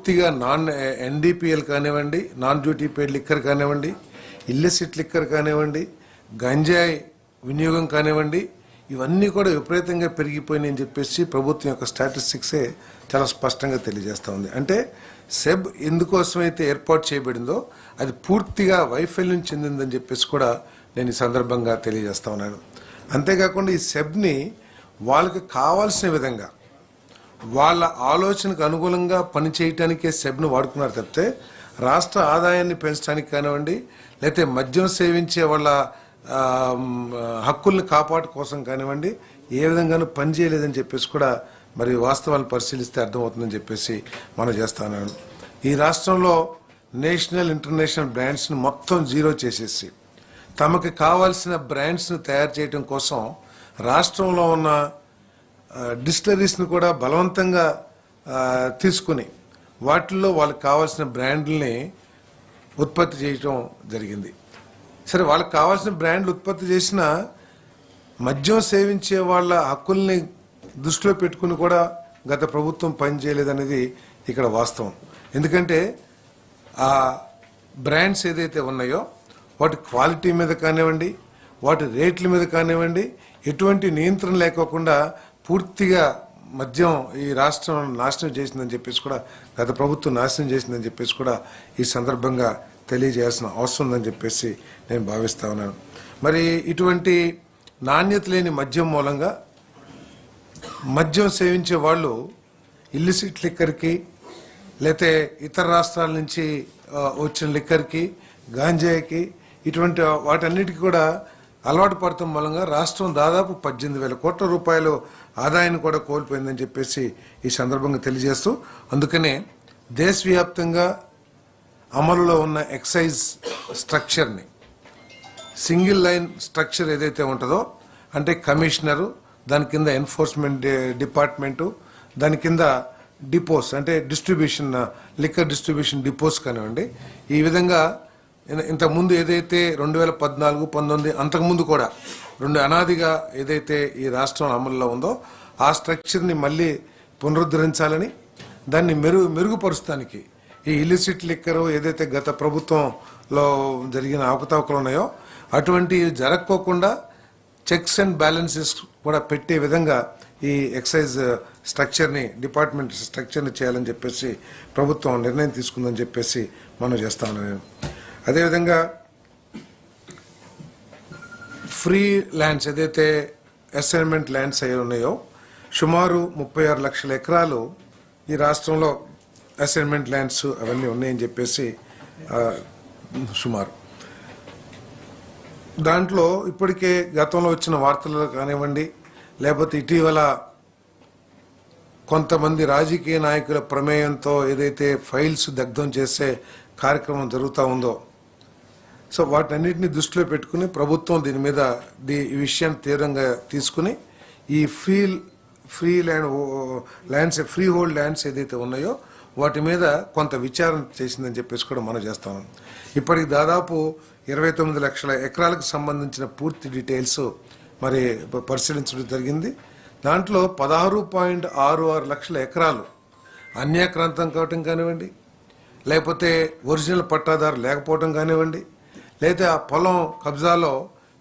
పూర్తిగా non NDPL కానివ్వండి, non duty paid liquor కానివ్వండి, ఇల్లిసిట్ లిక్కర్ కానివ్వండి, గంజాయి వినియోగం కానివ్వండి, ఇవన్నీ కూడా విపరీతంగా పెరిగిపోయినాయి అని చెప్పేసి ప్రభుత్వం యొక్క స్టాటిస్టిక్సే చాలా స్పష్టంగా తెలియజేస్తూ ఉంది. అంటే సెబ్ ఎందుకోసమైతే ఏర్పాటు చేయబడిందో అది పూర్తిగా వైఫల్యం చెందిందని చెప్పేసి కూడా నేను ఈ సందర్భంగా తెలియజేస్తా ఉన్నాను. అంతేకాకుండా ఈ సెబ్ని వాళ్ళకి కావాల్సిన విధంగా వాళ్ళ ఆలోచనకు అనుగుణంగా పనిచేయటానికే సెబ్ను వాడుకున్నారు తప్పితే రాష్ట్ర ఆదాయాన్ని పెంచడానికి కానివ్వండి, లేకపోతే మద్యం సేవించే వాళ్ళ హక్కుల్ని కాపాడు కోసం కానివ్వండి ఏ విధంగానూ పనిచేయలేదని చెప్పేసి కూడా మరి వాస్తవాలను పరిశీలిస్తే అర్థమవుతుందని చెప్పేసి మనం చేస్తాను. ఈ రాష్ట్రంలో నేషనల్ ఇంటర్నేషనల్ బ్రాండ్స్ని మొత్తం జీరో చేసేసి తమకు కావాల్సిన బ్రాండ్స్ను తయారు చేయడం కోసం రాష్ట్రంలో ఉన్న డిస్టిలరీస్ని కూడా బలవంతంగా తీసుకుని వాటిల్లో వాళ్ళకి కావాల్సిన బ్రాండ్లని ఉత్పత్తి చేయటం జరిగింది. సరే, వాళ్ళకి కావాల్సిన బ్రాండ్లు ఉత్పత్తి చేసిన మద్యం సేవించే వాళ్ళ హక్కుల్ని దృష్టిలో పెట్టుకుని కూడా గత ప్రభుత్వం పనిచేయలేదనేది ఇక్కడ వాస్తవం. ఎందుకంటే ఆ బ్రాండ్స్ ఏదైతే ఉన్నాయో వాటి క్వాలిటీ మీద కానివ్వండి, వాటి రేట్ల మీద కానివ్వండి ఎటువంటి నియంత్రణ లేకోకుండా పూర్తిగా మద్యం ఈ రాష్ట్రం నాశనం చేసిందని చెప్పేసి కూడా గత ప్రభుత్వం నాశనం చేసిందని చెప్పేసి కూడా ఈ సందర్భంగా తెలియజేయాల్సిన అవసరం ఉందని చెప్పేసి నేను భావిస్తా ఉన్నాను. మరి ఇటువంటి నాణ్యత లేని మద్యం మూలంగా మద్యం సేవించే వాళ్ళు ఇల్లిసిట్ లిక్కర్కి లేతే ఇతర రాష్ట్రాల నుంచి వచ్చిన లిక్కర్కి, గాంజాయికి ఇటువంటి వాటన్నిటికీ కూడా అలవాటు పడటం మూలంగా రాష్ట్రం దాదాపు 18,000 కోట్ల రూపాయలు ఆదాయాన్ని కూడా కోల్పోయిందని చెప్పేసి ఈ సందర్భంగా తెలియజేస్తూ, అందుకనే దేశవ్యాప్తంగా అమలులో ఉన్న ఎక్సైజ్ స్ట్రక్చర్ని సింగిల్ లైన్ స్ట్రక్చర్ ఏదైతే ఉంటుందో అంటే కమిషనరు, దాని కింద ఎన్ఫోర్స్మెంట్ డిపార్ట్మెంటు, దాని కింద డిపోస్ అంటే డిస్ట్రిబ్యూషన్ లిక్కర్ డిస్ట్రిబ్యూషన్ డిపోస్ కానివ్వండి, ఈ విధంగా ఇంతకుముందు ఏదైతే 2014, 19 అంతకుముందు కూడా అనాదిగా ఏదైతే ఈ రాష్ట్రం అమల్లో ఉందో ఆ స్ట్రక్చర్ని మళ్ళీ పునరుద్ధరించాలని, దాన్ని మెరుగుపరుస్తానికి ఈ ఇల్లిసిట్ లిక్కరు ఏదైతే గత ప్రభుత్వంలో జరిగిన అవకతవకలు ఉన్నాయో అటువంటివి జరగకోకుండా చెక్స్ అండ్ బ్యాలెన్సెస్ కూడా పెట్టే విధంగా ఈ ఎక్సైజ్ స్ట్రక్చర్ని, డిపార్ట్మెంట్ స్ట్రక్చర్ని చేయాలని చెప్పేసి ప్రభుత్వం నిర్ణయం తీసుకుందని చెప్పేసి మనం చేస్తాను. నేను అదేవిధంగా ఫ్రీ ల్యాండ్స్ ఏదైతే అసైన్మెంట్ ల్యాండ్స్ అయి ఉన్నాయో సుమారు 36 లక్షల ఎకరాలు ఈ రాష్ట్రంలో అసైన్మెంట్ ల్యాండ్స్ అవన్నీ ఉన్నాయని చెప్పేసి సుమారు దాంట్లో ఇప్పటికే గతంలో వచ్చిన వార్తలు కానివ్వండి, లేకపోతే ఇటీవల కొంతమంది రాజకీయ నాయకుల ప్రమేయంతో ఏదైతే ఫైల్స్ దగ్ధం చేసే కార్యక్రమం జరుగుతూ ఉందో, సో వాటన్నిటిని దృష్టిలో పెట్టుకుని ప్రభుత్వం దీని మీద ఈ విషయాన్ని తీవ్రంగా తీసుకుని ఈ free lands free hold lands ఏదైతే ఉన్నాయో వాటి మీద కొంత విచారణ చేసిందని చెప్పేసి కూడా మనం చేస్తాం. ఇప్పటికి దాదాపు 29 లక్షల ఎకరాలకు సంబంధించిన పూర్తి డీటెయిల్స్ మరి పరిశీలించడం జరిగింది. దాంట్లో 16.66 లక్షల ఎకరాలు అన్యాక్రాంతం కావటం కానివ్వండి, లేకపోతే ఒరిజినల్ పట్టాదారు లేకపోవటం కానివ్వండి, లేదా ఆ పొలం కబ్జాలో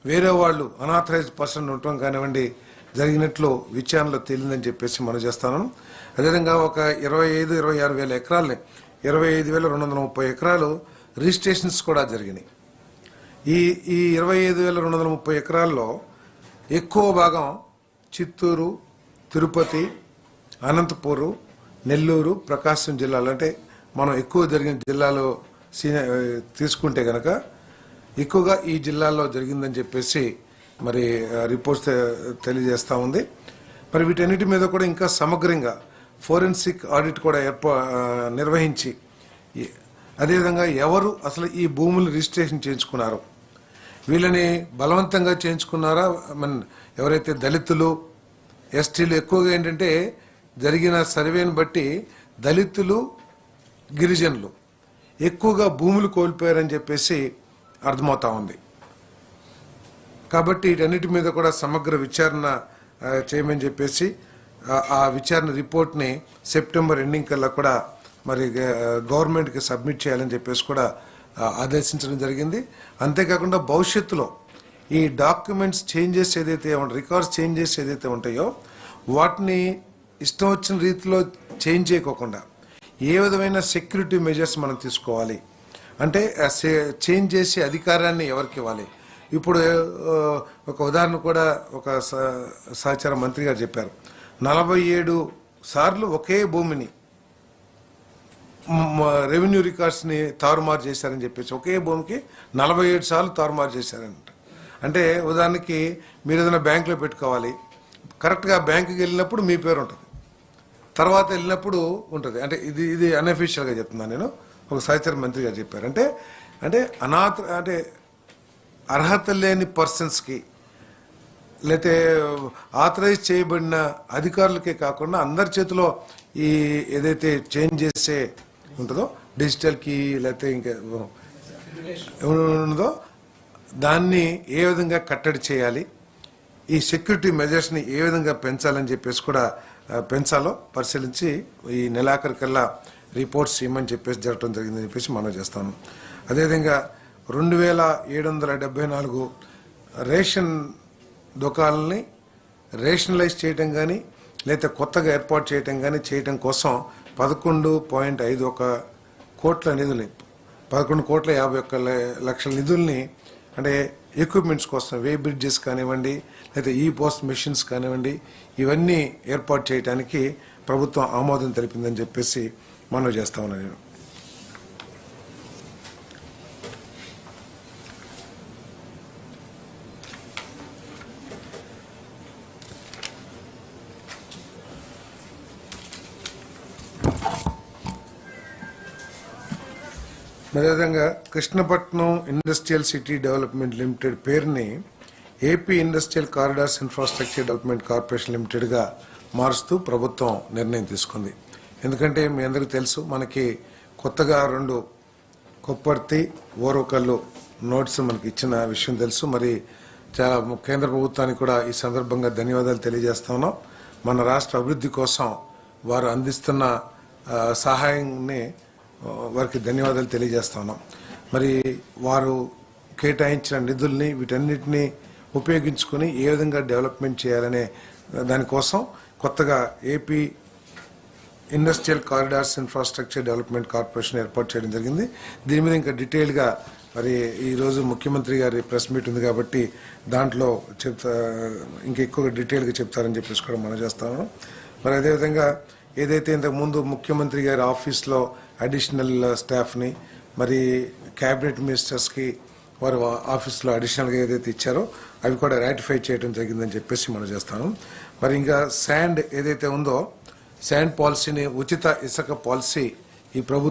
వేరే వాళ్ళు అనాథరైజ్డ్ పర్సన్ ఉండటం కానివ్వండి జరిగినట్లు విచారణలో తేలిందని చెప్పేసి మనం చేస్తాను. అదేవిధంగా ఒక 25-26 వేల ఎకరాలని 25,230 ఎకరాలు రిజిస్ట్రేషన్స్ కూడా జరిగినాయి. ఈ 25,230 ఎకరాల్లో ఎక్కువ భాగం చిత్తూరు, తిరుపతి, అనంతపూరు, నెల్లూరు, ప్రకాశం జిల్లాలు, అంటే మనం ఎక్కువ జరిగిన జిల్లాలో తీసుకుంటే కనుక ఎక్కువగా ఈ జిల్లాల్లో జరిగిందని చెప్పేసి మరి రిపోర్ట్స్ తెలియజేస్తూ ఉంది. మరి వీటన్నిటి మీద కూడా ఇంకా సమగ్రంగా ఫోరెన్సిక్ ఆడిట్ కూడా నిర్వహించి అదేవిధంగా ఎవరు అసలు ఈ భూములు రిజిస్ట్రేషన్ చేయించుకున్నారో, వీళ్ళని బలవంతంగా చేయించుకున్నారా, ఎవరైతే దళితులు, ఎస్టీలు ఎక్కువగా ఏంటంటే జరిగిన సర్వేని బట్టి దళితులు, గిరిజనులు ఎక్కువగా భూములు కోల్పోయారని చెప్పేసి అర్థమవుతా ఉంది. కాబట్టి వీటన్నిటి మీద కూడా సమగ్ర విచారణ చేయమని చెప్పేసి ఆ విచారణ రిపోర్ట్ని సెప్టెంబర్ ఎండింగ్ కల్లా కూడా మరి గవర్నమెంట్కి సబ్మిట్ చేయాలని చెప్పేసి కూడా ఆదేశించడం జరిగింది. అంతేకాకుండా భవిష్యత్తులో ఈ డాక్యుమెంట్స్ చేంజెస్ ఏదైతే రికార్డ్స్ చేంజెస్ ఏదైతే ఉంటాయో వాటిని ఇష్టం వచ్చిన రీతిలో చేంజ్ చేయకోకుండా ఏ విధమైన సెక్యూరిటీ మెజర్స్ మనం తీసుకోవాలి అంటే చేంజ్ చేసే అధికారాన్ని ఎవరికి ఇవ్వాలి. ఇప్పుడు ఒక ఉదాహరణ కూడా ఒక సహచార మంత్రి గారు చెప్పారు, 47 సార్లు ఒకే భూమిని రెవెన్యూ రికార్డ్స్ని తారుమారు చేశారని చెప్పేసి ఒకే భూమికి 47 సార్లు తారుమారు చేశారంట. అంటే ఉదాహరణకి మీరు ఏదైనా బ్యాంకులో పెట్టుకోవాలి, కరెక్ట్గా బ్యాంకుకి వెళ్ళినప్పుడు మీ పేరు ఉంటుంది, తర్వాత వెళ్ళినప్పుడు ఉంటుంది. అంటే ఇది అన్అఫీషియల్గా చెప్తున్నాను నేను, ఒక సహచర మంత్రి గారు చెప్పారు. అంటే అంటే అర్హత లేని పర్సన్స్కి లేకపోతే ఆథరైజ్ చేయబడిన అధికారులకే కాకుండా అందరి చేతిలో ఈ ఏదైతే చేంజ్ చేసే ఉంటుందో డిజిటల్కి లేకపోతే ఇంకా ఉన్నదో దాన్ని ఏ విధంగా కట్టడి చేయాలి, ఈ సెక్యూరిటీ మెజర్స్ని ఏ విధంగా పెంచాలని చెప్పేసి కూడా పెంచాలో పరిశీలించి ఈ నెలాఖరికల్లా రిపోర్ట్స్ ఇవ్వమని చెప్పేసి జరగడం జరిగిందని చెప్పేసి మనం చేస్తాను. అదేవిధంగా 2774 రేషన్ దుకాణాలని రేషనలైజ్ చేయటం కానీ లేదా కొత్తగా ఏర్పాటు చేయటం కానీ చేయటం కోసం 11.51 కోట్ల నిధుల్ని 11,51,00,000 నిధుల్ని అంటే ఎక్విప్మెంట్స్ కోసం వే బ్రిడ్జెస్ కానివ్వండి లేదా ఈ పోస్ట్ మెషిన్స్ కానివ్వండి ఇవన్నీ ఏర్పాటు చేయడానికి ప్రభుత్వం ఆమోదం తెలిపిందని చెప్పేసి మనం చేస్తా ఉన్నాను నేను. అదేవిధంగా Krishnapatnam industrial city development limited పేరుని AP industrial corridors infrastructure development corporation లిమిటెడ్గా మారుస్తూ ప్రభుత్వం నిర్ణయం తీసుకుంది. ఎందుకంటే మీ అందరికీ తెలుసు, మనకి కొత్తగా 2 కొప్పర్తి ఓరోకల్లు నోట్స్ మనకి ఇచ్చిన విషయం తెలుసు. మరి చాలా కేంద్ర ప్రభుత్వానికి కూడా ఈ సందర్భంగా ధన్యవాదాలు తెలియజేస్తా ఉన్నాం. మన రాష్ట్ర అభివృద్ధి కోసం వారు అందిస్తున్న సహాయాన్ని వారికి ధన్యవాదాలు తెలియజేస్తా ఉన్నాం. మరి వారు కేటాయించిన నిధుల్ని వీటన్నిటిని ఉపయోగించుకొని ఏ విధంగా డెవలప్మెంట్ చేయాలనే దానికోసం కొత్తగా AP industrial corridors infrastructure development corporation ఏర్పాటు చేయడం జరిగింది. దీని మీద ఇంకా డీటెయిల్గా మరి ఈరోజు ముఖ్యమంత్రి గారి ప్రెస్ మీట్ ఉంది కాబట్టి దాంట్లో ఇంకా ఎక్కువ డీటెయిల్గా చెప్తారని చెప్పేసి కూడా మనం చేస్తాము. మరి అదేవిధంగా ఏదైతే ఇంతకుముందు ముఖ్యమంత్రి గారి ఆఫీస్లో అడిషనల్ స్టాఫ్ని మరి క్యాబినెట్ మినిస్టర్స్కి వారు ఆఫీస్లో అడిషనల్గా ఏదైతే ఇచ్చారో అవి కూడా రాటిఫై చేయడం జరిగిందని చెప్పేసి మనం చేస్తాను. మరి ఇంకా శాండ్ ఏదైతే ఉందో శాండ్ పాలసీని ఉచిత ఇసుక పాలసీ ఈ ప్రభుత్వం